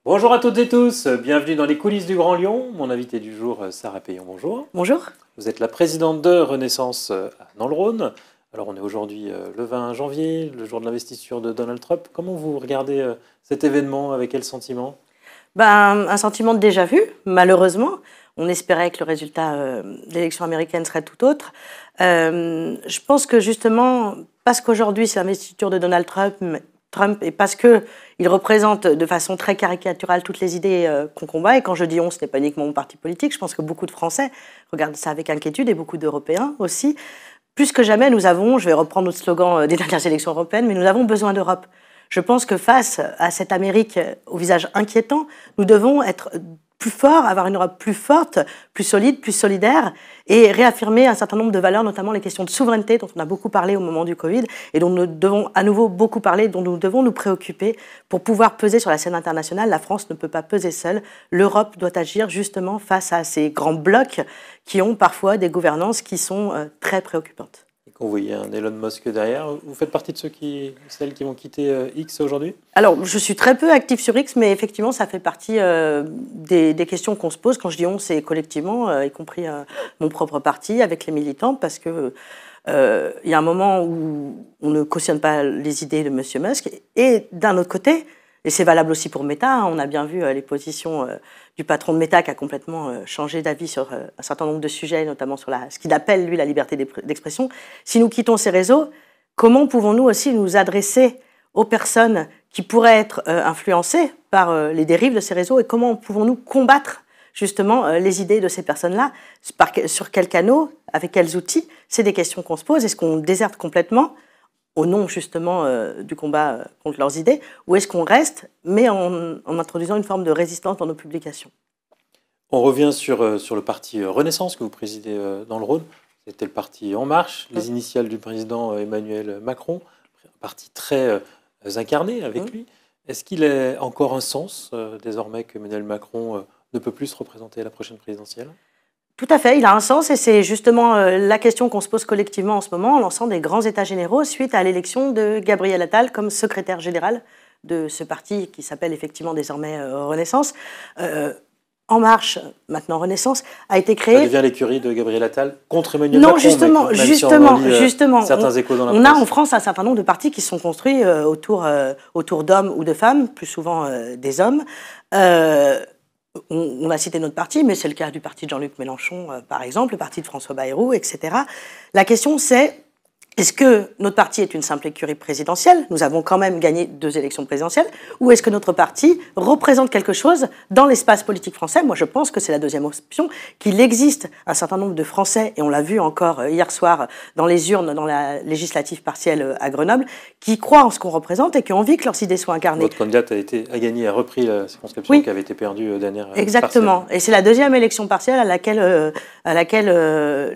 Bonjour à toutes et tous, bienvenue dans les coulisses du Grand Lyon. Mon invité du jour, Sarah Payon, bonjour. Bonjour. Vous êtes la présidente de Renaissance dans le Rhône. Alors on est aujourd'hui le 20 janvier, le jour de l'investiture de Donald Trump. Comment vous regardez cet événement? Avec quel sentiment? Un sentiment de déjà-vu, malheureusement. On espérait que le résultat de l'élection américaine serait tout autre. Je pense que justement, parce qu'aujourd'hui c'est l'investiture de Donald Trump et parce qu'il représente de façon très caricaturale toutes les idées qu'on combat, et quand je dis on, ce n'est pas uniquement mon parti politique, je pense que beaucoup de Français regardent ça avec inquiétude et beaucoup d'Européens aussi. Plus que jamais, nous avons, je vais reprendre notre slogan des dernières élections européennes, mais nous avons besoin d'Europe. Je pense que face à cette Amérique au visage inquiétant, nous devons être plus forts, avoir une Europe plus forte, plus solide, plus solidaire, et réaffirmer un certain nombre de valeurs, notamment les questions de souveraineté dont on a beaucoup parlé au moment du Covid, et dont nous devons à nouveau beaucoup parler, dont nous devons nous préoccuper pour pouvoir peser sur la scène internationale. La France ne peut pas peser seule. L'Europe doit agir justement face à ces grands blocs qui ont parfois des gouvernances qui sont très préoccupantes. Quand vous voyez un Elon Musk derrière, vous faites partie de celles qui vont quitter X aujourd'hui? Alors, je suis très peu active sur X, mais effectivement, ça fait partie des questions qu'on se pose. Quand je dis on, c'est collectivement, y compris mon propre parti, avec les militants, parce que il y a un moment où on ne cautionne pas les idées de M. Musk. Et d'un autre côté, et c'est valable aussi pour Meta, hein, on a bien vu les positions du patron de Meta qui a complètement changé d'avis sur un certain nombre de sujets, notamment sur ce qu'il appelle, lui, la liberté d'expression. Si nous quittons ces réseaux, comment pouvons-nous aussi nous adresser aux personnes qui pourraient être influencées par les dérives de ces réseaux, et comment pouvons-nous combattre justement les idées de ces personnes-là, sur quels canaux, avec quels outils? C'est des questions qu'on se pose. Est-ce qu'on déserte complètement au nom justement du combat contre leurs idées, ou est-ce qu'on reste, mais en introduisant une forme de résistance dans nos publications? On revient sur le parti Renaissance que vous présidez dans le Rhône. C'était le parti En Marche, les initiales du président Emmanuel Macron, un parti très incarné avec lui. Est-ce qu'il a encore un sens désormais que Emmanuel Macron ne peut plus se représenter à la prochaine présidentielle? Tout à fait, il a un sens, et c'est justement la question qu'on se pose collectivement en ce moment en lançant des grands états généraux suite à l'élection de Gabriel Attal comme secrétaire général de ce parti qui s'appelle effectivement désormais Renaissance. En Marche, maintenant Renaissance, a été créé... Ça devient l'écurie de Gabriel Attal contre Emmanuel Macron. Non, justement. Certains échos dans la presse. On a en France un certain nombre de partis qui sont construits autour d'hommes ou de femmes, plus souvent des hommes. On a cité notre parti, mais c'est le cas du parti de Jean-Luc Mélenchon, par exemple, le parti de François Bayrou, etc. La question, c'est: est-ce que notre parti est une simple écurie présidentielle? Nous avons quand même gagné 2 élections présidentielles. Ou est-ce que notre parti représente quelque chose dans l'espace politique français? Moi, je pense que c'est la deuxième option, qu'il existe un certain nombre de Français, et on l'a vu encore hier soir dans les urnes, dans la législative partielle à Grenoble, qui croient en ce qu'on représente et qui ont envie que leurs idées soient incarnées. Votre candidate a gagné, a repris la circonscription qui avait été perdue dernière. Exactement. Partielle. Et c'est la deuxième élection partielle à laquelle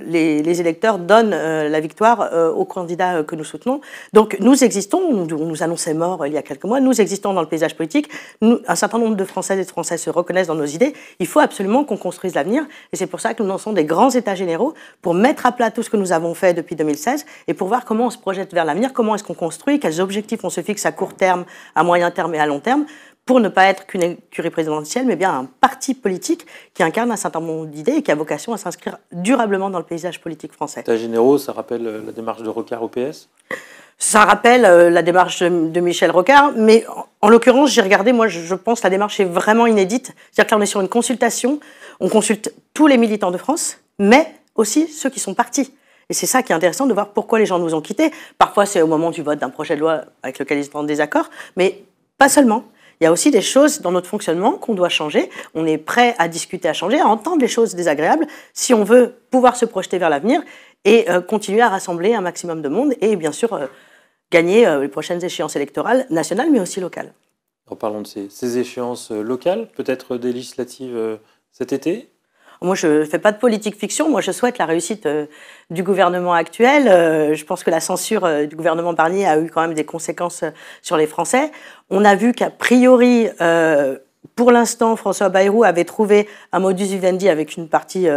les électeurs donnent la victoire aux candidats que nous soutenons. Donc nous existons, on nous annonçait mort il y a quelques mois, nous existons dans le paysage politique, un certain nombre de Françaises et de Français se reconnaissent dans nos idées, il faut absolument qu'on construise l'avenir, et c'est pour ça que nous lançons des grands états généraux, pour mettre à plat tout ce que nous avons fait depuis 2016, et pour voir comment on se projette vers l'avenir, comment est-ce qu'on construit, quels objectifs on se fixe à court terme, à moyen terme et à long terme, pour ne pas être qu'une écurie présidentielle, mais bien un parti politique qui incarne un certain nombre d'idées et qui a vocation à s'inscrire durablement dans le paysage politique français. États généraux, ça rappelle la démarche de Rocard au PS? Ça rappelle la démarche de Michel Rocard, mais en l'occurrence, j'ai regardé, moi je pense que la démarche est vraiment inédite. C'est-à-dire que là on est sur une consultation, on consulte tous les militants de France, mais aussi ceux qui sont partis. Et c'est ça qui est intéressant, de voir pourquoi les gens nous ont quittés. Parfois c'est au moment du vote d'un projet de loi avec lequel ils sont en désaccord, mais pas seulement. Il y a aussi des choses dans notre fonctionnement qu'on doit changer. On est prêt à discuter, à changer, à entendre les choses désagréables, si on veut pouvoir se projeter vers l'avenir et continuer à rassembler un maximum de monde et bien sûr gagner les prochaines échéances électorales nationales mais aussi locales. En parlant de ces échéances locales, peut-être des législatives cet été? Moi, je ne fais pas de politique fiction. Moi, je souhaite la réussite du gouvernement actuel. Je pense que la censure du gouvernement Barnier a eu quand même des conséquences sur les Français. On a vu qu'a priori, Pour l'instant, François Bayrou avait trouvé un modus vivendi avec une partie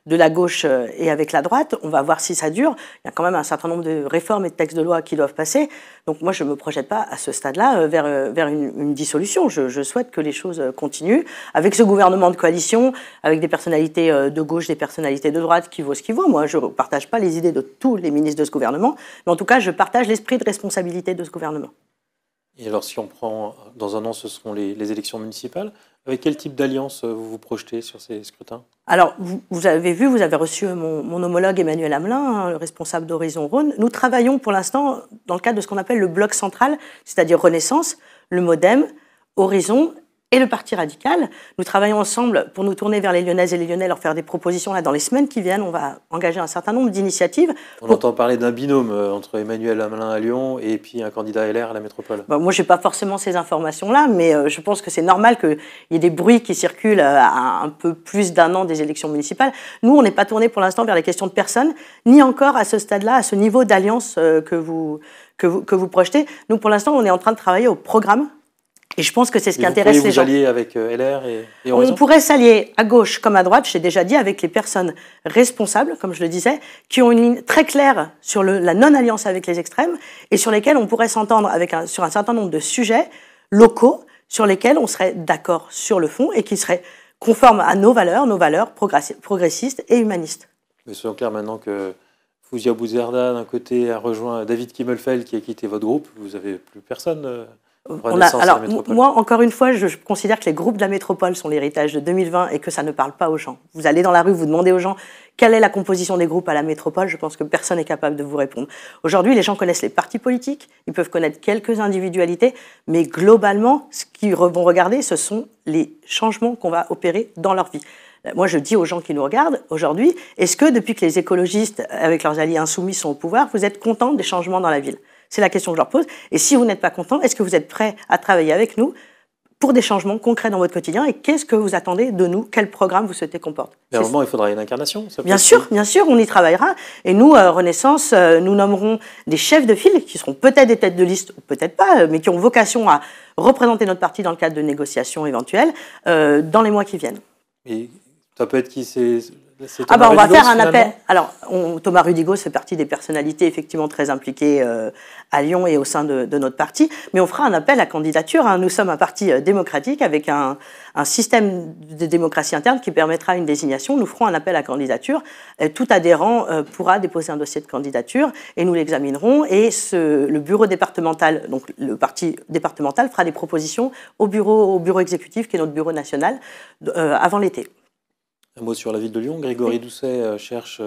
de la gauche et avec la droite. On va voir si ça dure. Il y a quand même un certain nombre de réformes et de textes de loi qui doivent passer. Donc moi, je ne me projette pas à ce stade-là vers une dissolution. Je souhaite que les choses continuent avec ce gouvernement de coalition, avec des personnalités de gauche, des personnalités de droite, qui vaut ce qui vaut. Moi, je ne partage pas les idées de tous les ministres de ce gouvernement, mais en tout cas, je partage l'esprit de responsabilité de ce gouvernement. Et alors, si on prend, dans un an, ce seront les élections municipales. Avec quel type d'alliance vous vous projetez sur ces scrutins? Alors, vous avez vu, vous avez reçu mon homologue Emmanuel Hamelin, hein, le responsable d'Horizon Rhône. Nous travaillons pour l'instant dans le cadre de ce qu'on appelle le bloc central, c'est-à-dire Renaissance, le MoDem, Horizon et le Parti radical. Nous travaillons ensemble pour nous tourner vers les Lyonnaises et les Lyonnais, leur faire des propositions. Là, dans les semaines qui viennent, on va engager un certain nombre d'initiatives. On entend parler d'un binôme entre Emmanuel Hamelin à Lyon et puis un candidat LR à la métropole. Bon, moi, je n'ai pas forcément ces informations-là, mais je pense que c'est normal qu'il y ait des bruits qui circulent à un peu plus d'un an des élections municipales. Nous, on n'est pas tourné pour l'instant vers les questions de personnes, ni encore à ce stade-là, à ce niveau d'alliance que vous projetez. Nous, pour l'instant, on est en train de travailler au programme. Et je pense que c'est ce qui intéresse les gens. Vous allier avec LR et Horizon? On pourrait s'allier à gauche comme à droite, je l'ai déjà dit, avec les personnes responsables, comme je le disais, qui ont une ligne très claire sur la non-alliance avec les extrêmes et sur lesquelles on pourrait s'entendre sur un certain nombre de sujets locaux sur lesquels on serait d'accord sur le fond et qui seraient conformes à nos valeurs progressistes et humanistes. Mais soyons clairs, maintenant que Fouzia Bouzerda, d'un côté, a rejoint David Kimmelfeld, qui a quitté votre groupe, vous n'avez plus personne. Alors, moi, encore une fois, je considère que les groupes de la métropole sont l'héritage de 2020 et que ça ne parle pas aux gens. Vous allez dans la rue, vous demandez aux gens quelle est la composition des groupes à la métropole, je pense que personne n'est capable de vous répondre. Aujourd'hui, les gens connaissent les partis politiques, ils peuvent connaître quelques individualités, mais globalement, ce qu'ils vont regarder, ce sont les changements qu'on va opérer dans leur vie. Moi, je dis aux gens qui nous regardent aujourd'hui, est-ce que depuis que les écologistes, avec leurs alliés insoumis, sont au pouvoir, vous êtes contents des changements dans la ville ? C'est la question que je leur pose. Et si vous n'êtes pas content, est-ce que vous êtes prêts à travailler avec nous pour des changements concrets dans votre quotidien? Et qu'est-ce que vous attendez de nous? Quel programme vous souhaitez qu'on porte? Mais à un moment, il faudra une incarnation. Bien sûr, on y travaillera. Et nous, Renaissance, nous nommerons des chefs de file qui seront peut-être des têtes de liste, ou peut-être pas, mais qui ont vocation à représenter notre parti dans le cadre de négociations éventuelles dans les mois qui viennent. Et ça peut être qui? On va faire un appel. Alors, Thomas Rudigo fait partie des personnalités effectivement très impliquées à Lyon et au sein de notre parti, mais on fera un appel à candidature. Hein. Nous sommes un parti démocratique avec un système de démocratie interne qui permettra une désignation. Nous ferons un appel à candidature. Tout adhérent pourra déposer un dossier de candidature et nous l'examinerons. Et le bureau départemental, donc le parti départemental, fera des propositions au bureau exécutif, qui est notre bureau national, avant l'été. Un mot sur la ville de Lyon. Grégory Doucet cherche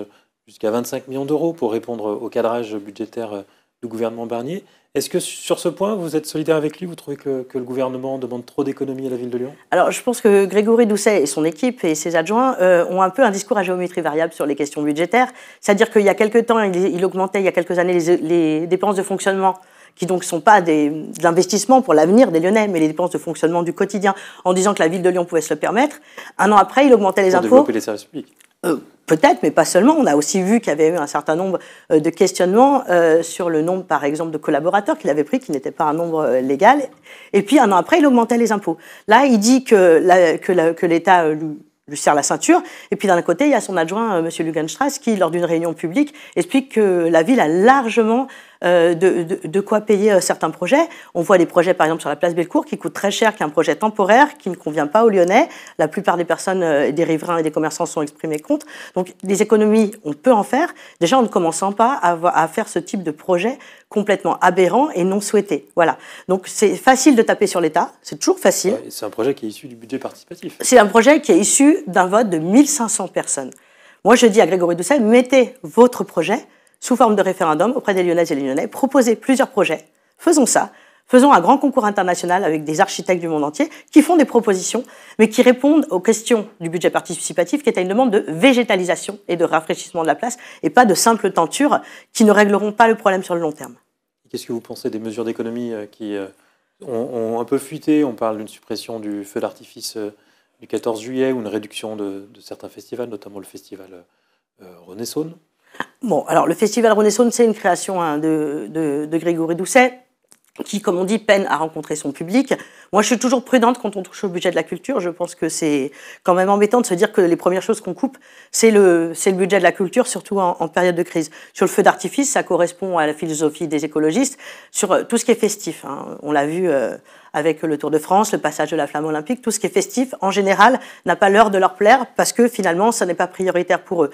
jusqu'à 25 millions d'euros pour répondre au cadrage budgétaire du gouvernement Barnier. Est-ce que sur ce point, vous êtes solidaire avec lui? Vous trouvez que le gouvernement demande trop d'économies à la ville de Lyon? Alors, je pense que Grégory Doucet et son équipe et ses adjoints ont un peu un discours à géométrie variable sur les questions budgétaires. C'est-à-dire qu'il y a quelques temps, il augmentait, il y a quelques années, les dépenses de fonctionnement qui donc ne sont pas de l'investissement pour l'avenir des Lyonnais, mais les dépenses de fonctionnement du quotidien, en disant que la ville de Lyon pouvait se le permettre. Un an après, il augmentait les impôts. Pour développer les services publics. Peut-être, mais pas seulement. On a aussi vu qu'il y avait eu un certain nombre de questionnements sur le nombre, par exemple, de collaborateurs qu'il avait pris, qui n'était pas un nombre légal. Et puis, un an après, il augmentait les impôts. Là, il dit que l'État lui serre la ceinture. Et puis d'un côté, il y a son adjoint, M. Lugenstrass, qui, lors d'une réunion publique, explique que la ville a largement de quoi payer certains projets. On voit des projets, par exemple, sur la place Bellecour, qui coûtent très cher, qui est un projet temporaire, qui ne convient pas aux Lyonnais. La plupart des personnes, des riverains et des commerçants sont exprimés contre. Donc, des économies, on peut en faire. Déjà, en ne commençant pas à faire ce type de projet complètement aberrant et non souhaité. Voilà. Donc, c'est facile de taper sur l'État. C'est toujours facile. Ouais, c'est un projet qui est issu du budget participatif. C'est un projet qui est issu d'un vote de 1500 personnes. Moi, je dis à Grégory Doucet, mettez votre projet sous forme de référendum auprès des Lyonnaises et des Lyonnais, proposez plusieurs projets, faisons ça, faisons un grand concours international avec des architectes du monde entier qui font des propositions, mais qui répondent aux questions du budget participatif, qui est une demande de végétalisation et de rafraîchissement de la place, et pas de simples tentures qui ne régleront pas le problème sur le long terme. Qu'est-ce que vous pensez des mesures d'économie qui ont un peu fuité? On parle d'une suppression du feu d'artifice du 14 juillet ou une réduction de certains festivals, notamment le festival Renaissance. Bon, alors le festival Renaissance, c'est une création de Grégory Doucet. qui, comme on dit, peine à rencontrer son public. Moi, je suis toujours prudente quand on touche au budget de la culture. Je pense que c'est quand même embêtant de se dire que les premières choses qu'on coupe, c'est le budget de la culture, surtout en période de crise. Sur le feu d'artifice, ça correspond à la philosophie des écologistes. Sur tout ce qui est festif, hein, on l'a vu avec le Tour de France, le passage de la flamme olympique, tout ce qui est festif, en général, n'a pas l'heure de leur plaire parce que finalement, ça n'est pas prioritaire pour eux.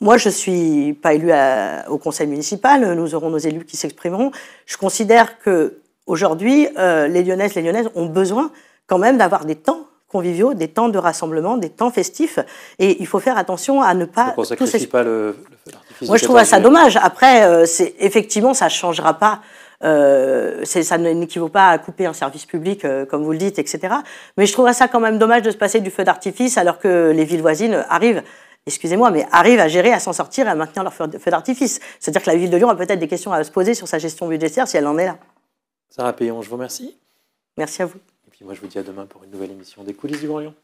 Moi, je ne suis pas élue au conseil municipal, nous aurons nos élus qui s'exprimeront. Je considère qu'aujourd'hui, les Lyonnaises ont besoin quand même d'avoir des temps conviviaux, des temps de rassemblement, des temps festifs. Et il faut faire attention à ne pas... Donc on ne sacrifie pas le feu d'artifice. Moi, je trouve ça dommage. Après, effectivement, ça ne changera pas. Ça n'équivaut pas à couper un service public, comme vous le dites, etc. Mais je trouve ça quand même dommage de se passer du feu d'artifice alors que les villes voisines arrivent, excusez-moi, mais arrivent à gérer, à s'en sortir et à maintenir leur feu d'artifice. C'est-à-dire que la ville de Lyon a peut-être des questions à se poser sur sa gestion budgétaire si elle en est là. Sarah Payon, je vous remercie. Merci à vous. Et puis moi, je vous dis à demain pour une nouvelle émission des Coulisses du Grand Lyon.